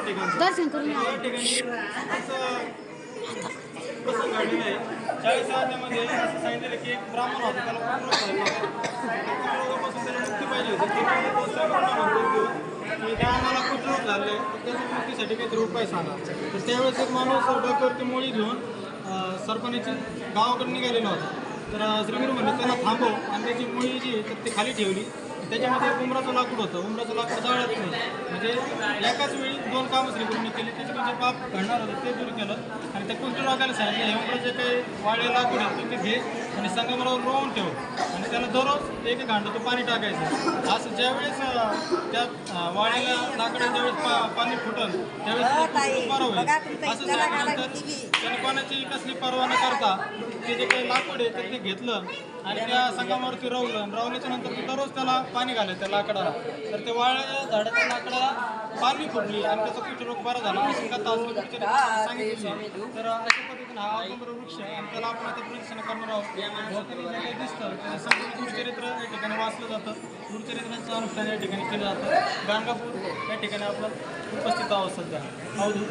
ठिकाणचं दर्शन करून या ठिकाणी असं प्रसंग घडलेला आहे. 40 आज्ञामध्ये असं सांगितलेलं की एक ब्राह्मण होता, त्याला कुष्ठरोग झालेला होता. त्या कुष्ठरोगापासून त्याला मुक्ती पाहिजे होती. त्यामुळे तो सर्वांना म्हणतो की त्या मला कुष्ठरोग झाले तर त्याच्या मुक्तीसाठी काहीतरी उपाय सांगा. तर त्यावेळेस एक माणूस डोक्यावरती मोळी घेऊन सरपणाची गावाकडे निघालेला होता. तर श्रीगुरू म्हणले त्याला थांबव आणि त्याची मुळी जी आहे तर ती खाली ठेवली. त्याच्यामध्ये उंबराचं लाकूड होतं. उंबराचं लाकूड जळत नाही. म्हणजे एकाच वेळी 2 कामं श्रीगुरूंनी केली. त्याचे जे पाप घडणार होतं ते दूर केलं आणि त्या कुष्ठरोगाला सांगितलं हे उंबराचे काही वाळे लाकूड आहे ते घे आणि संगमरावर रोवून ठेव आणि त्याला दररोज एक घंटा तो पाणी टाकायचं. असं ज्यावेळेस त्या वाळलेल्या लाकडाच्या ज्यावेळेस पाणी फुटल त्यावेळेस बरं होईल असं सांगितल्यानंतर त्याने पाण्याची कसली पर्वा न करता ते जे काही लाकूड आहे तर ते घेतलं आणि त्या संगमावरती रवलं. रवल्याच्या नंतर दररोज त्याला पाणी घालायचं त्या लाकडाला. तर ते वाळलेल्या झाडाच्या लाकडाला पालवी फुटली आणि त्याचा कुष्ठरोग बरा झाला अशी कथा सांगितली. तर अशा पद्धतीने हा औदुंबर वृक्ष आहे आणि त्याला आपण आता प्रदक्षिणा करणार आहोत. भोवताली जे काही दिसतं ते सगळं गुरुचरित्र या ठिकाणी वाचलं जातं. गुरुचरित्राचं अनुष्ठान या ठिकाणी केलं जातं. गाणगापूर या ठिकाणी आपण उपस्थित आहोत सध्या. अवधूत